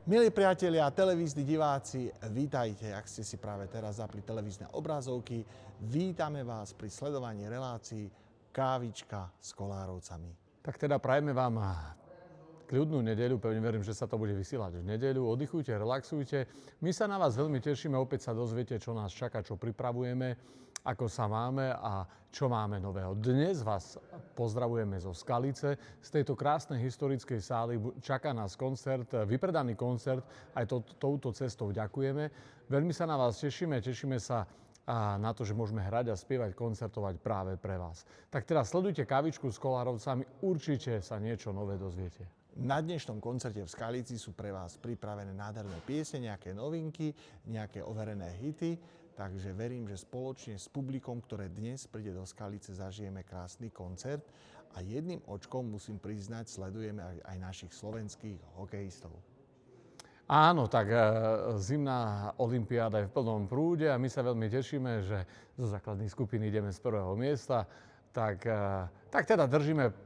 Milí priatelia, televízni diváci, vítajte, ak ste si práve teraz zapli televízne obrazovky. Vítame vás pri sledovaní relácií Kávička s Kolárovcami. Tak teda prajeme vám kľudnú nedeľu, pevne verím, že sa to bude vysielať v nedeľu. Oddychujte, relaxujte. My sa na vás veľmi tešíme, opäť sa dozviete, čo nás čaká, čo pripravujeme, ako sa máme a čo máme nového. Dnes vás pozdravujeme zo Skalice. Z tejto krásnej historickej sály čaká nás koncert, vypredaný koncert. Aj touto cestou ďakujeme. Veľmi sa na vás tešíme sa na to, že môžeme hrať a spievať, koncertovať práve pre vás. Tak teraz sledujte Kávičku s Kolárovcami, určite sa niečo nové dozviete. Na dnešnom koncerte v Skalici sú pre vás pripravené nádherné piesne, nejaké novinky, nejaké overené hity. Takže verím, že spoločne s publikom, ktoré dnes príde do Skalice, zažijeme krásny koncert. A jedným očkom, musím priznať, sledujeme aj našich slovenských hokejistov. Áno, tak zimná olympiáda je v plnom prúde a my sa veľmi tešíme, že zo základnej skupiny ideme z prvého miesta. Tak teda držíme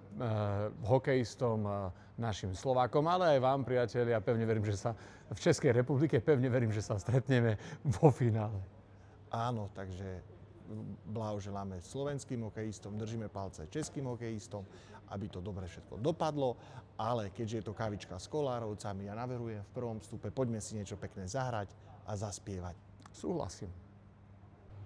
hokejistom, našim Slovákom, ale aj vám, priatelia. Pevne verím, že sa v Českej republike, sa stretneme vo finále. Áno, takže blahoželáme slovenským hokejistom, držíme palce českým hokejistom, aby to dobre všetko dopadlo, ale keďže je to Kávička s Kolárovcami, ja navrhujem v prvom vstupe, poďme si niečo pekné zahrať a zaspievať. Súhlasím.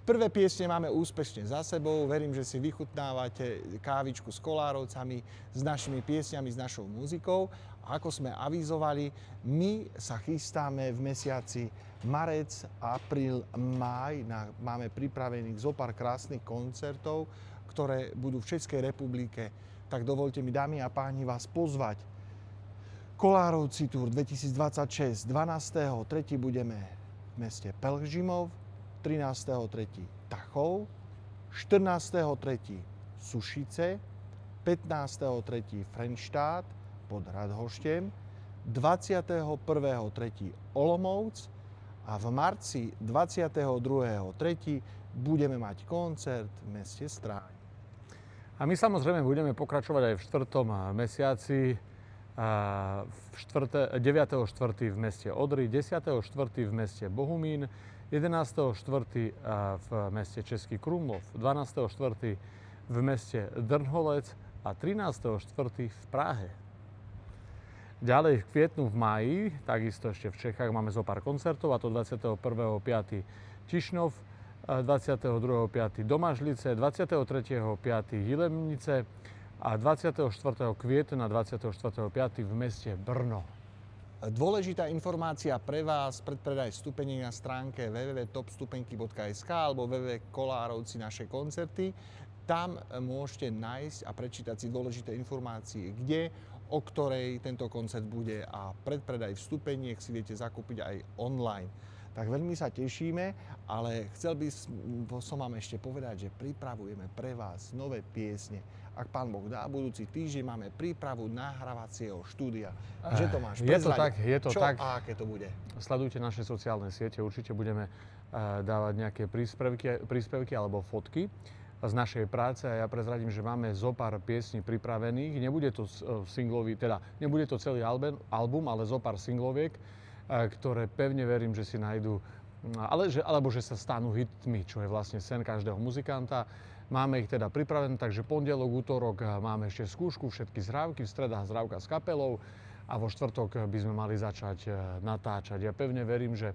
Prvé piesne máme úspešne za sebou, verím, že si vychutnávate Kávičku s Kolárovcami, s našimi piesňami, s našou muzikou. A ako sme avizovali, my sa chystáme v mesiaci marec, apríl, máj. Máme pripravených zopár krásnych koncertov, ktoré budú v Českej republike. Tak dovolte mi, dámy a páni, vás pozvať. Kolárovci Tour 2026, 12.3. budeme v meste Pelhřimov, 13.3. Tachov, 14.3. Sušice, 15.3. Frenštát pod Radhoštěm, 21.3. Olomouc a v marci 22.3. budeme mať koncert v meste Stráň. A my samozrejme budeme pokračovať aj v 4. mesiaci, 9.4. v meste Odry, 10.4. v meste Bohumín, 11.4. v meste Český Krumlov, 12.4. v meste Drnholec a 13.4. v Prahe. Ďalej v kvietnu v máji, takisto ešte v Čechách, máme zo pár koncertov, a to 21.5. Tišnov, 22.5. Domažlice, 23.5. Jilemnice a 24. kvietna 24.5. v meste Brno. Dôležitá informácia pre vás, predpredaj vstupení na stránke www.topstupenky.sk alebo www.kolárovci naše koncerty. Tam môžete nájsť a prečítať si dôležité informácie, kde, o ktorej tento koncert bude a predpredaj vstupeniek si viete zakúpiť aj online. Tak veľmi sa tešíme, ale chcel by som vám ešte povedať, že pripravujeme pre vás nové piesne. Ak Pán Boh dá, budúci týždeň máme prípravu nahrávacieho štúdia. Že to máš prezradiť? Je to čo tak. A aké to bude? Sledujte naše sociálne siete, určite budeme dávať nejaké príspevky alebo fotky z našej práce a ja prezradím, že máme zo pár piesní pripravených. Nebude to singlový, teda nebude to celý album, ale zo pár singloviek, ktoré pevne verím, že si nájdu, alebo že sa stanú hitmi, čo je vlastne sen každého muzikanta. Máme ich teda pripravené, takže pondelok, útorok máme ešte skúšku, všetky zhrávky, v stredách zhrávka s kapelou a vo štvrtok by sme mali začať natáčať. Ja pevne verím, že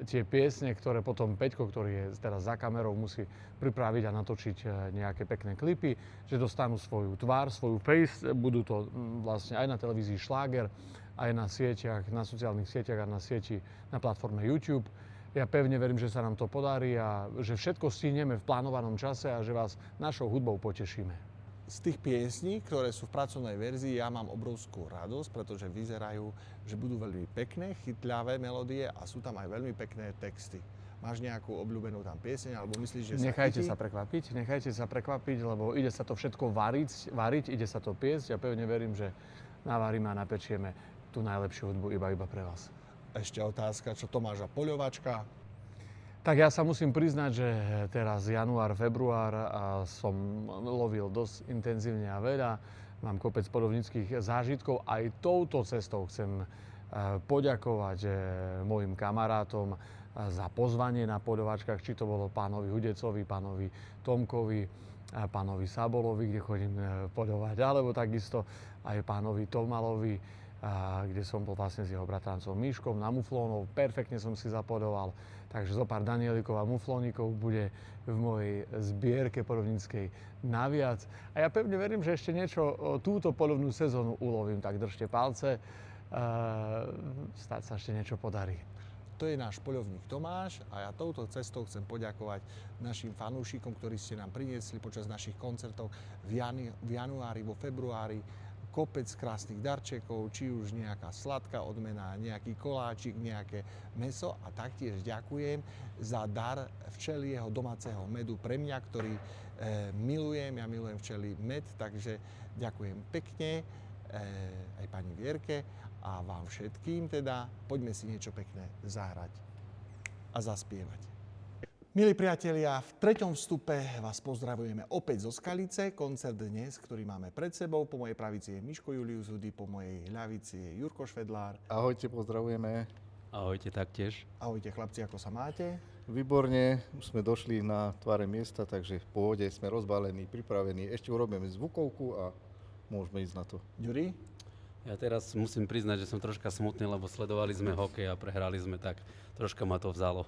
tie piesne, ktoré potom Peťko, ktorý je teraz za kamerou, musí pripraviť a natočiť nejaké pekné klipy, že dostanú svoju tvár, svoju face, budú to vlastne aj na televízii Šláger, aj na sieťach, na sociálnych sieťach a na sieti, na platforme YouTube. Ja pevne verím, že sa nám to podarí a že všetko stihneme v plánovanom čase a že vás našou hudbou potešíme. Z tých piesní, ktoré sú v pracovnej verzii, ja mám obrovskú radosť, pretože vyzerajú, že budú veľmi pekné, chytľavé melódie a sú tam aj veľmi pekné texty. Máš nejakú obľúbenú tam pieseň, alebo myslíš, že sa Nechajte sa prekvapiť, lebo ide sa to všetko variť, ide sa to piesť a pevne verím, že navaríme a napečieme tú najlepšiu hudbu iba pre vás. Ešte otázka, čo Tomáša Poľovačka? Tak ja sa musím priznať, že teraz január, február som lovil dosť intenzívne a veľa. Mám kopec poľovníckych zážitkov. Aj touto cestou chcem poďakovať mojim kamarátom za pozvanie na poľovačkách, či to bolo pánovi Hudecovi, pánovi Tomkovi, pánovi Sabolovi, kde chodím poľovať, alebo takisto aj pánovi Tomalovi, kde som bol vlastne s jeho bratrancom Miškom na muflónov, perfektne som si zapoľoval. Takže zo pár danielikov a muflónikov bude v mojej zbierke poľovníckej naviac. A ja pevne verím, že ešte niečo túto poľovnú sezónu ulovím, tak držte palce, snáď sa ešte niečo podarí. To je náš poľovník Tomáš a ja touto cestou chcem poďakovať našim fanúšikom, ktorí ste nám priniesli počas našich koncertov v januári, vo februári kopec krásnych darčekov, či už nejaká sladká odmena, nejaký koláčik, nejaké mäso a taktiež ďakujem za dar včelieho domáceho medu pre mňa, ktorý milujem, ja milujem včelí med, takže ďakujem pekne aj pani Vierke a vám všetkým teda, poďme si niečo pekné zahrať a zaspievať. Milí priatelia, v 3. vstupe vás pozdravujeme opäť zo Skalice. Koncert dnes, ktorý máme pred sebou. Po mojej pravici je Miško Julius Hudy, po mojej ľavici je Jurko Švedlár. Ahojte, pozdravujeme. Ahojte taktiež. Ahojte chlapci, ako sa máte? Výborne, už sme došli na tváre miesta, takže v pohode, sme rozbalení, pripravení. Ešte urobíme zvukovku a môžeme ísť na to. Ďuri? Ja teraz musím priznať, že som troška smutný, lebo sledovali sme hokej a prehrali sme, tak troška ma to vzalo.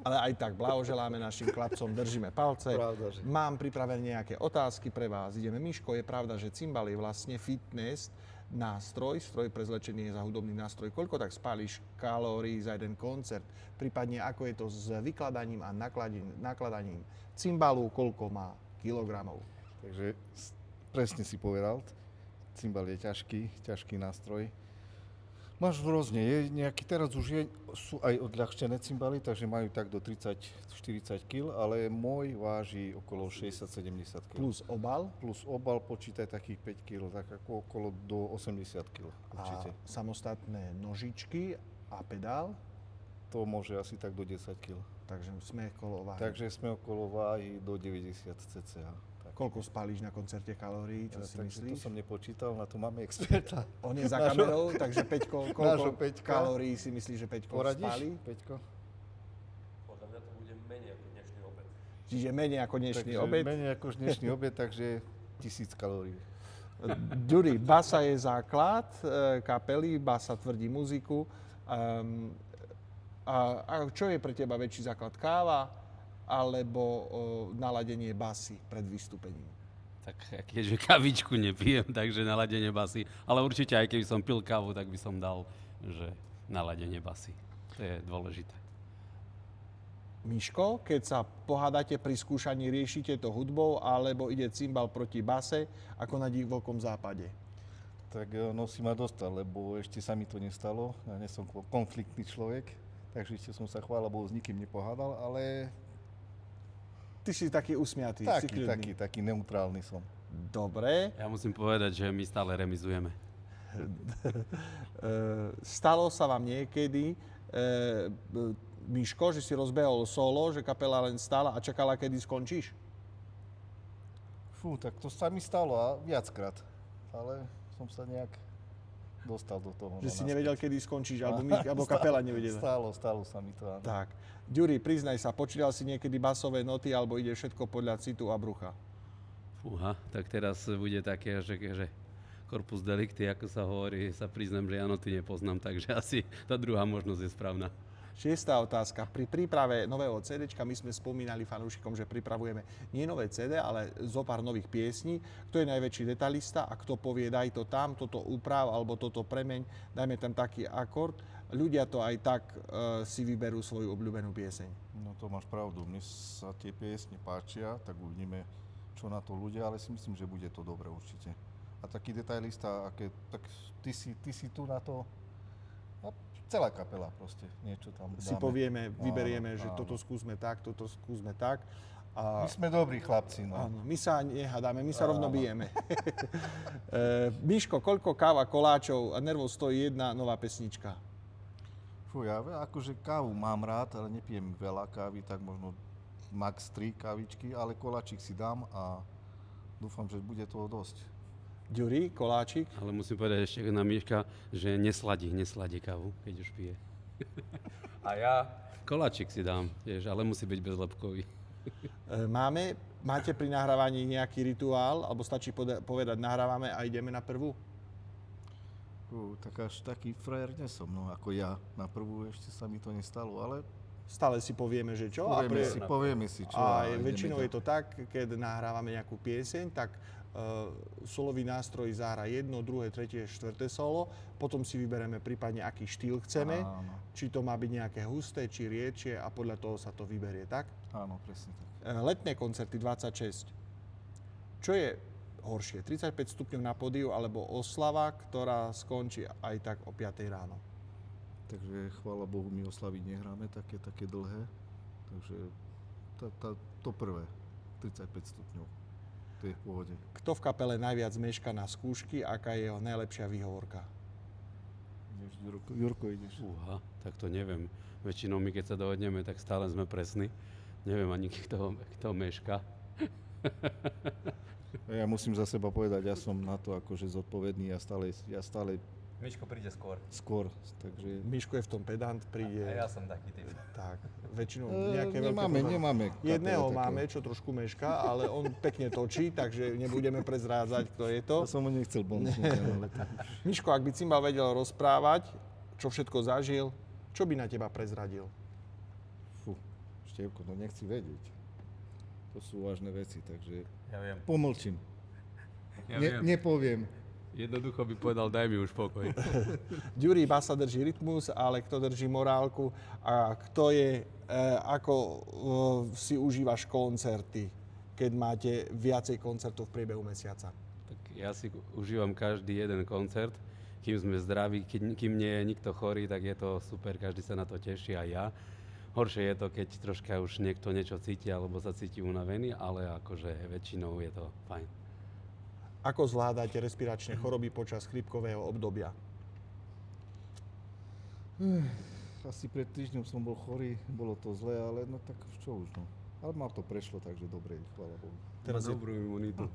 Ale aj tak blahoželáme našim chlapcom, držíme palce. Pravda, že... Mám pripravené nejaké otázky pre vás. Ideme, Miško, je pravda, že cymbal je vlastne fitness nástroj, stroj pre zlečenie za hudobný nástroj. Koľko tak spálíš kalórií za jeden koncert? Prípadne ako je to s vykladaním a nakladaním cymbalu, koľko má kilogramov? Takže presne si povedal, cymbal je ťažký nástroj. Máš rôzne, je nejaký, teraz už sú aj odľahčené cymbaly, takže majú tak do 30-40 kg, ale môj váži okolo 60-70 kg. Plus obal? Plus obal počítaj takých 5 kg, tak ako okolo do 80 kg určite. A samostatné nožičky a pedál? To môže asi tak do 10 kg. Takže sme okolo váhy. Takže sme okolo váhy do 90 cca. Koľko spálíš na koncerte kalórií, čo si myslíš? To som nepočítal, na to máme experta. On je za kamerou, takže Peťko, koľko Peťka. kalórií si myslíš, že Peťko Poradíš, spálí? Peťko? Podľa mňa to bude menej ako dnešný obed. Čiže menej ako dnešný Takže obed. menej ako dnešný obed, takže 1000 kalórií. Ďuri, basa je základ kapely, basa tvrdí muziku. A čo je pre teba väčší základ? Káva alebo naladenie basy pred vystúpením? Tak keďže kavičku nepijem, takže naladenie basy. Ale určite aj keby som pil kávu, tak by som dal, že naladenie basy. To je dôležité. Miško, keď sa pohádate pri skúšaní, riešite to hudbou, alebo ide cymbal proti base, ako na divokom západe? Tak no si ma dostal, lebo ešte sa mi to nestalo. Ja nie som konfliktný človek, takže ešte som sa, chvála Bohu, s nikým nepohádal, ale Ty si taký usmiatý, si kľudný. taký neutrálny som. Dobre. Ja musím povedať, že my stále remizujeme. Stalo sa vám niekedy, Miško, že si rozbehol solo, že kapela len stála a čakala, kedy skončíš? Fú, tak to sa mi stalo a viackrát, ale som sa nejak dostal do toho. Že si nevedel, kedy skončíš, alebo kapela nevedela. Stalo sa mi to, áno. Tak. Ďuri, priznaj sa, počítal si niekedy basové noty, alebo ide všetko podľa citu a brucha? Fúha, tak teraz bude také, že corpus delicti, ako sa hovorí, sa priznám, že ja noty nepoznám, takže asi tá druhá možnosť je správna. 6. otázka. Pri príprave nového CDčka my sme spomínali fanúšikom, že pripravujeme nie nové CD, ale zo pár nových piesní. Kto je najväčší detailista a kto povie, daj to tam, toto úprav, alebo toto premeň, dajme tam taký akord. Ľudia to aj tak si vyberú svoju obľúbenú pieseň. No to máš pravdu, mne sa tie piesne páčia, tak uvidíme, čo na to ľudia, ale si myslím, že bude to dobre určite. A taký detailista, tak ty si tu na to, a celá kapela proste, niečo tam dáme. Si povieme, vyberieme, Áno, že áno. toto skúsme tak, toto skúsme tak. A My sme dobrí chlapci, no. áno, my sa nehádame, my sa rovno bijeme. Miško, koľko káva, koláčov a nervov stojí jedna nová pesnička? Fú, ja akože kávu mám rád, ale nepijem veľa kávy, tak možno max 3 kávičky, ale koláčik si dám a dúfam, že bude toho dosť. Ďuri, koláčik. Ale musím povedať ešte na Miška, že nesladí kávu, keď už pije. A ja koláčik si dám tiež, ale musí byť bezlepkový. Máte pri nahrávaní nejaký rituál, alebo stačí povedať, nahrávame a ideme na prvú? Tak až taký frajer nesom, no ako ja. Na prvú ešte sa mi to nestalo, ale Stále si povieme, že čo? povieme si čo. A väčšinou je to tak, keď nahrávame nejakú pieseň, tak solový nástroj zahra jedno, druhé, tretie, štvrté solo, potom si vybereme prípadne, aký štýl chceme, Áno. či to má byť nejaké husté, či riečie a podľa toho sa to vyberie, tak? Áno, presne tak. Letné koncerty 26. Čo je horšie? 35 stupňov na pódiu alebo oslava, ktorá skončí aj tak o 5 ráno? Takže chvála Bohu, my oslavy nehráme také dlhé. Takže to prvé, 35 stupňov. To je v pohode. Kto v kapele najviac meška na skúšky? Aká je jeho najlepšia výhovorka? Jurko, ideš. Fúha, tak to neviem. Väčšinou my, keď sa dohodneme, tak stále sme presní. Neviem ani, kto meška. Ja musím za seba povedať, ja som na to akože zodpovedný, ja stále Miško príde skôr. takže... Miško je v tom pedant, príde... A ja som taký typ. Tak, väčšinou nejaké nemáme Jedného kapele máme, také. čo trošku meška, ale on pekne točí, takže nebudeme prezrádzať, kto je to. Ja som ho nechcel bonusnúť, ale to už... Miško, ak by Cimbal vedel rozprávať, čo všetko zažil, čo by na teba prezradil? Fú, Števko, no nechci vedieť. To sú vážne veci, takže Ja viem. pomlčím. Ja viem. Nepoviem. Jednoducho by povedal, daj mi už pokoj. Ďuri, basa drží rytmus, ale kto drží morálku a kto je, ako si užívaš koncerty, keď máte viacej koncertov v priebehu mesiaca? Tak ja si užívam každý jeden koncert, kým sme zdraví, kým nie je nikto chorý, tak je to super, každý sa na to teší, aj ja. Horšie je to, keď troška už niekto niečo cíti alebo sa cíti unavený, ale akože väčšinou je to fajn. Ako zvládate respiračné choroby počas chrípkového obdobia? Asi pred týždňom som bol chorý, bolo to zlé, ale no tak čo už no. Ale ma to prešlo, takže dobre, chvála Bohu. Dobrú imunitu.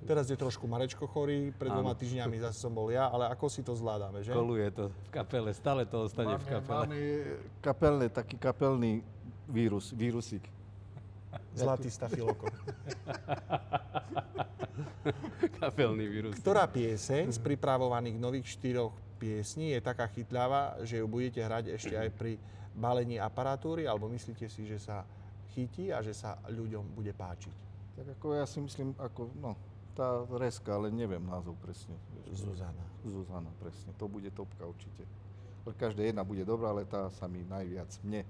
Teraz je trošku Marečko chorý, pred 2 týždňami zase som bol ja, ale ako si to zvládame, že? Koluje to v kapele, stále to ostane v kapele. Máme taký kapelný vírusik. Zlatý stafilokok. Kapelný vírus. Ktorá pieseň z pripravovaných nových 4 piesní je taká chytľavá, že ju budete hrať ešte aj pri balení aparatúry, alebo myslíte si, že sa chytí a že sa ľuďom bude páčiť? Tak ako ja si myslím, tá reska, ale neviem názov presne. Zuzana, presne. To bude topka určite. Každá jedna bude dobrá, ale tá sa mi najviac mne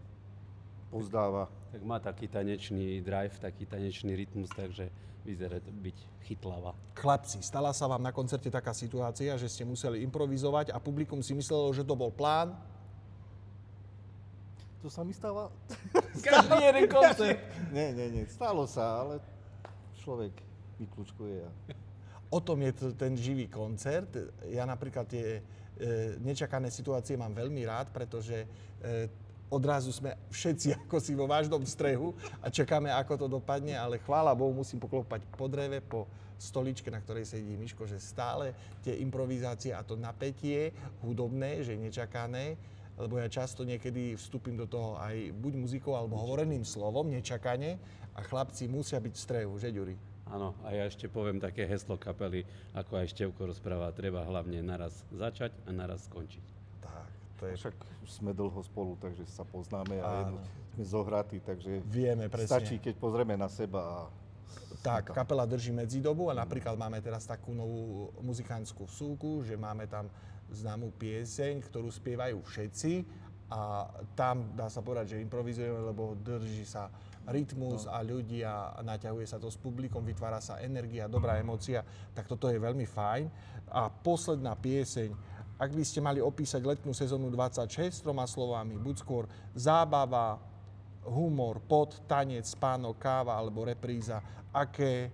pozdáva. Tak má taký tanečný drive, taký tanečný rytmus, takže vyzerá to byť chytlavá. Chlapci, stala sa vám na koncerte taká situácia, že ste museli improvizovať a publikum si myslelo, že to bol plán? To sa mi stáva? Každý jeden koncert. Nie. Stalo sa, ale človek vyklúčkuje. O tom je ten živý koncert. Ja napríklad tie nečakané situácie mám veľmi rád, pretože odrazu sme všetci ako si vo vážnom strehu a čakáme, ako to dopadne, ale chvála Bohu, musím poklopať po dreve, po stoličke, na ktorej sedí Miško, že stále tie improvizácie a to napätie hudobné, že nečakané, lebo ja často niekedy vstúpim do toho aj buď muzikou alebo hovoreným slovom, nečakane, a chlapci musia byť v strehu, že Ďuri? Áno, a ja ešte poviem také heslo kapely, ako aj Števko rozpráva, treba hlavne naraz začať a naraz skončiť. Tak, to je... Však už sme dlho spolu, takže sa poznáme a Áno. sme zohratí, takže Vieme presne. stačí, keď pozrieme na seba a... Tak, kapela drží medzidobu a napríklad máme teraz takú novú muzikantskú vsúku, že máme tam známú pieseň, ktorú spievajú všetci a tam dá sa povedať, že improvizujeme, lebo drží sa rytmus a ľudia, naťahuje sa to s publikom, vytvára sa energia, dobrá emócia, tak toto je veľmi fajn. A posledná pieseň, ak by ste mali opísať letnú sezónu 26 3 slovami, buď skôr zábava, humor, pot, tanec, spánok, káva alebo repríza, aké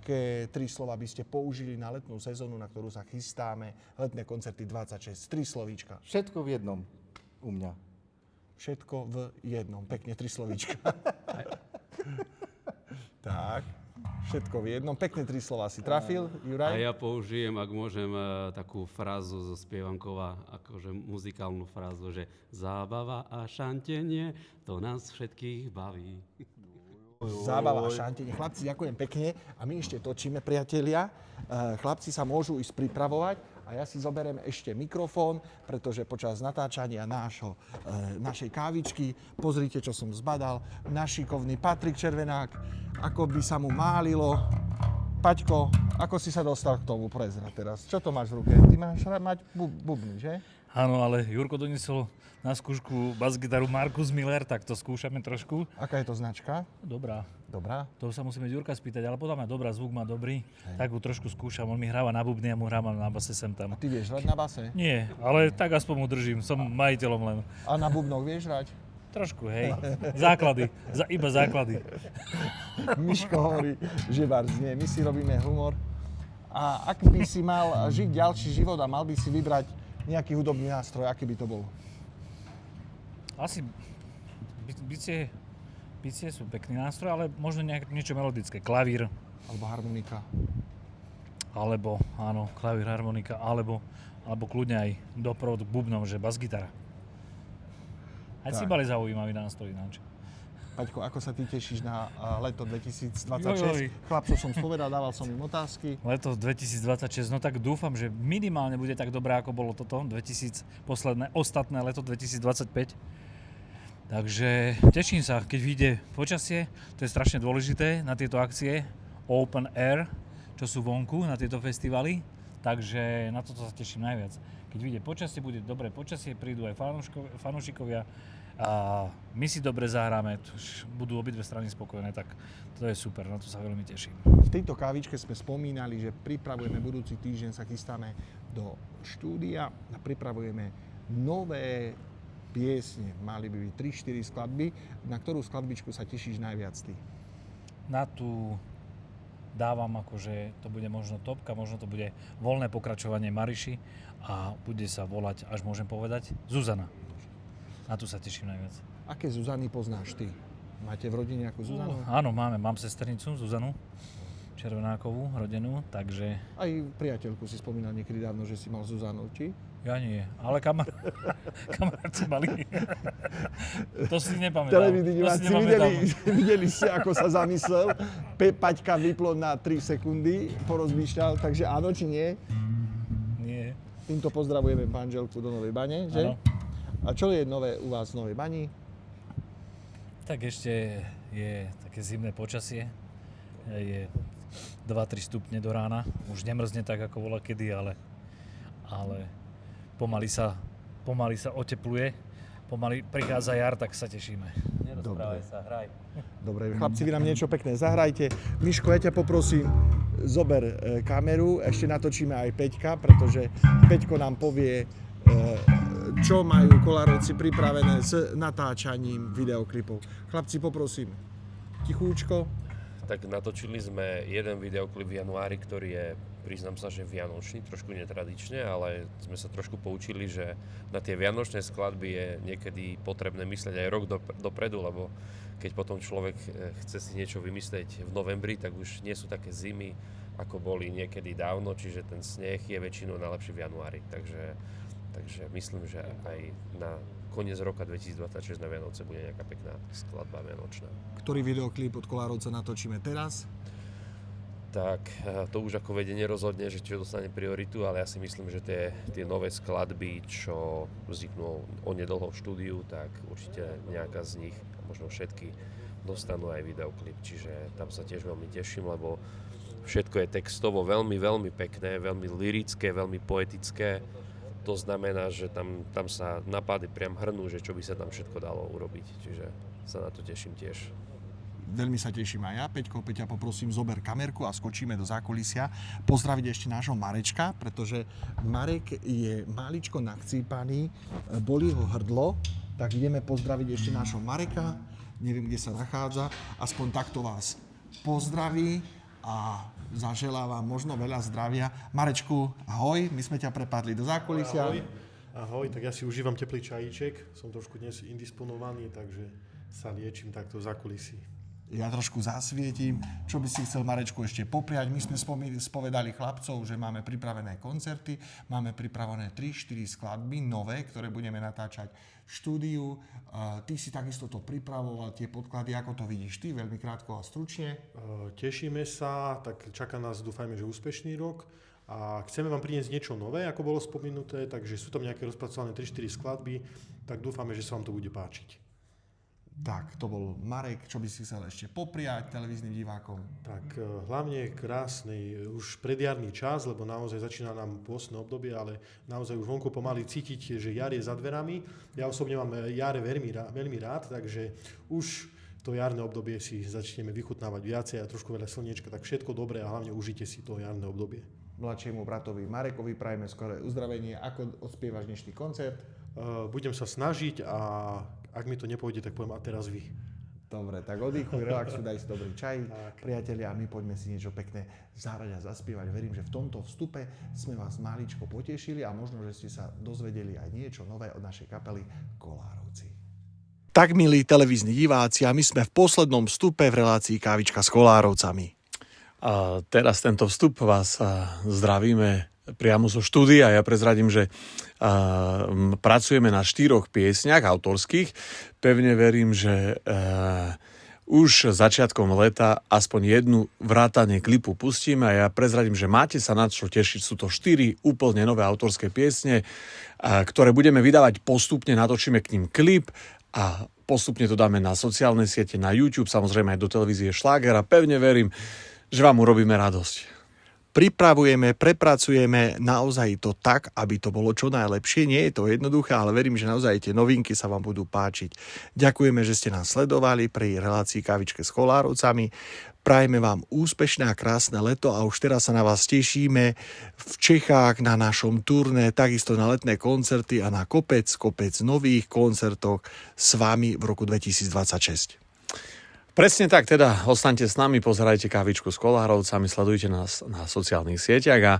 3 slova by ste použili na letnú sezónu, na ktorú sa chystáme, letné koncerty 26, 3 slovíčka. Všetko v jednom u mňa. Všetko v jednom, pekne 3 slovíčka. Tak, Všetko v jednom. Pekné 3 slova si trafil, Juraj. A ja použijem, ak môžem, takú frázu zo spievankova, akože muzikálnu frázu, že zábava a šantenie, to nás všetkých baví. Zábava a šantenie. Chlapci, ďakujem pekne. A my ešte točíme, priatelia. Chlapci sa môžu ísť pripravovať a ja si zoberiem ešte mikrofón, pretože počas natáčania našej kávičky, pozrite, čo som zbadal, náš šikovný Patrik Červenák, ako by sa mu málilo. Paťko, ako si sa dostal k tomu, prezrať teraz? Čo to máš v ruke? Ty máš mať bubny, že? Áno, ale Jurko doniesol na skúšku basgitaru Markus Miller, tak to skúšame trošku. Aká je to značka? Dobrá. Dobrá. To sa musíme Jurka spýtať, ale podľa mňa dobrá, zvuk má dobrý. Tak ho trošku skúšam, on mi hráva na bubny a mu hrávam na base sem tam. A ty vieš hrať na base? Nie, ale tak aspoň mu držím, som majiteľom len. A na bubnoch vieš hrať? Trošku, hej. Základy, iba základy. Miško hovorí, že nie. My si robíme humor. A ak by si mal žiť ďalší život a mal by si vybrať nejaký hudobný nástroj, aký by to bol? Asi bicie sú pekný nástroj, ale možno niečo melodické. Klavír, Alebo harmonika? alebo, áno, klavír, harmonika, alebo kľudne aj doprovod k bubnom, že basgitara. Aj Tak. cymbali zaujímavý nástroj ináč. Paťko, ako sa ty tešíš na leto 2026? Joj. Chlapcov som spovedal, dával som im otázky. Leto 2026, no tak dúfam, že minimálne bude tak dobré, ako bolo toto, ostatné leto 2025. Takže teším sa, keď vyjde počasie, to je strašne dôležité na tieto akcie Open Air, čo sú vonku na tieto festivaly, takže na toto sa teším najviac. Keď vyjde počasie, bude dobré počasie, prídu aj fanúšikovia a my si dobre zahráme, budú obidve strany spokojné, tak to je super, na to sa veľmi teším. V tejto kávičke sme spomínali, že pripravujeme budúci týždeň, sa chystáme do štúdia a pripravujeme nové piesne. Mali by byť 3-4 skladby. Na ktorú skladbičku sa tešíš najviac ty? Na tú dávam akože to bude možno topka, možno to bude voľné pokračovanie Mariši a bude sa volať, až môžem povedať, Zuzana. Na tú sa teším najviac. Aké Zuzany poznáš ty? Máte v rodine nejakú Zuzanu? Áno, mám sesternicu Zuzanu Červenákovú, rodenú, takže Aj priateľku si spomínal niekedy dávno, že si mal Zuzanu, či? ja nie, ale kamaráti mali. To si nepamätám. Televízni diváci videli ste, ako sa zamyslel. Paťka vyplo na 3 sekundy, porozmýšľal, takže áno či nie? Nie. Týmto pozdravujeme manželku do Novej Bane, že? Áno. A čo je nové u vás v Novej Bani? Tak ešte je také zimné počasie. Je 2-3 stupne do rána. Už nemrzne tak, ako bola kedy, ale pomaly sa otepluje. Pomaly prichádza jar, tak sa tešíme. Nerozprávaj sa, hraj. Dobre, chlapci, vy nám niečo pekné zahrajte. Miško, ja ťa poprosím, zober kameru, ešte natočíme aj Peťka, pretože Peťko nám povie, čo majú Kolárovci pripravené s natáčaním videoklipov. Chlapci, poprosím, tichúčko. Tak natočili sme jeden videoklip v januári, ktorý je, priznám sa, že vianočný, trošku netradične, ale sme sa trošku poučili, že na tie vianočné skladby je niekedy potrebné myslieť aj rok dopredu, lebo keď potom človek chce si niečo vymyslieť v novembri, tak už nie sú také zimy, ako boli niekedy dávno, čiže ten sneh je väčšinou najlepší v januári. Takže myslím, že aj na koniec roka 2026 na Vianoce bude nejaká pekná skladba vianočná. Ktorý videoklip od Kolárovca natočíme teraz? Tak to už ako vedenie rozhodne, že čo dostane prioritu, ale ja si myslím, že tie nové skladby, čo vzniknú onedlho v štúdiu, tak určite nejaká z nich, možno všetky, dostanú aj videoklip. Čiže tam sa tiež veľmi teším, lebo všetko je textovo veľmi, veľmi pekné, veľmi lyrické, veľmi poetické. To znamená, že tam sa napady priam hrnú, že čo by sa tam všetko dalo urobiť. Čiže sa na to teším tiež. Veľmi sa teším aj ja. Peťa, poprosím, zober kamerku a skočíme do zákulisia. Pozdraviť ešte nášho Marečka, pretože Marek je maličko nachcípaný, bolí ho hrdlo, tak ideme pozdraviť ešte nášho Mareka. Neviem, kde sa nachádza. Aspoň takto vás pozdraví a zaželá vám možno veľa zdravia. Marečku, ahoj, my sme ťa prepadli do zákulisia. Ahoj, tak ja si užívam teplý čajíček. Som trošku dnes indisponovaný, takže sa liečím takto v zákulisí. Ja trošku zasvietim. Čo by si chcel, Marečku, ešte popriať? My sme spovedali chlapcov, že máme pripravené koncerty, máme pripravené 3-4 skladby nové, ktoré budeme natáčať v štúdiu. Ty si takisto to pripravoval, tie podklady, ako to vidíš ty, veľmi krátko a stručne. Tešíme sa, tak čaká nás, dúfajme, že úspešný rok. A chceme vám priniesť niečo nové, ako bolo spomenuté, takže sú tam nejaké rozpracované 3-4 skladby, tak dúfame, že sa vám to bude páčiť. Tak, to bol Marek. Čo by si chcel ešte popriať televíznym divákom? Tak hlavne krásny už predjarný čas, lebo naozaj začína nám pôstne obdobie, ale naozaj už vonku pomaly cítiť, že jar je za dverami. Ja osobne mám jar veľmi rád, takže už to jarné obdobie si začneme vychutnávať viacej a trošku veľa slniečka, tak všetko dobré a hlavne užite si to jarné obdobie. Mladšiemu bratovi Marekovi prajeme skoré uzdravenie. Ako odspievaš dnešný koncert? Budem sa snažiť a ak mi to nepôjde, tak poviem a teraz vy. Dobre, tak oddychuj, relaxuj, daj si dobrý čaj. Priatelia, a my poďme si niečo pekné zahrať a zaspievať. Verím, že v tomto vstupe sme vás maličko potešili a možno, že ste sa dozvedeli aj niečo nové od našej kapely Kolárovci. Tak, milí televízni diváci, a my sme v poslednom vstupe v relácii Kávička s Kolárovcami. A teraz tento vstup vás zdravíme priamo zo štúdia. Ja prezradím, že pracujeme na 4 piesňach autorských. Pevne verím, že už začiatkom leta aspoň jednu vrátane klipu pustíme a ja prezradím, že máte sa na čo tešiť. Sú to 4 úplne nové autorské piesne, ktoré budeme vydávať postupne, natočíme k ním klip a postupne to dáme na sociálne siete, na YouTube, samozrejme aj do televízie Šláger a pevne verím, že vám urobíme radosť. Pripravujeme, prepracujeme naozaj to tak, aby to bolo čo najlepšie. Nie je to jednoduché, ale verím, že naozaj tie novinky sa vám budú páčiť. Ďakujeme, že ste nás sledovali pri relácii Kávičke s Kolárovcami. Prajeme vám úspešné a krásne leto a už teraz sa na vás tešíme v Čechách na našom turné, takisto na letné koncerty a na kopec nových koncertov s vami v roku 2026. Presne tak, teda ostaňte s nami, pozerajte Kávičku s Kolárovcami, sledujte nás na sociálnych sieťach a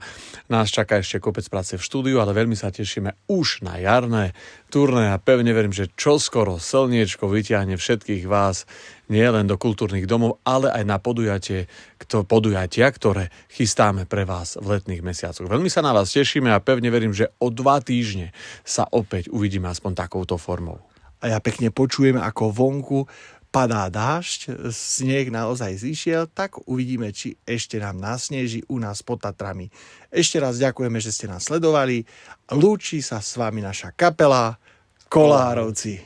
nás čaká ešte kopec práce v štúdiu, ale veľmi sa tešíme už na jarné turné a pevne verím, že čoskoro slniečko vyťahne všetkých vás nielen do kultúrnych domov, ale aj na podujatia, ktoré chystáme pre vás v letných mesiacoch. Veľmi sa na vás tešíme a pevne verím, že o 2 týždne sa opäť uvidíme aspoň takouto formou. A ja pekne počujem, ako vonku padá dážď, sneh naozaj zišiel, tak uvidíme, či ešte nám nasneží u nás pod Tatrami. Ešte raz ďakujeme, že ste nás sledovali. Lúči sa s vami naša kapela Kolárovci.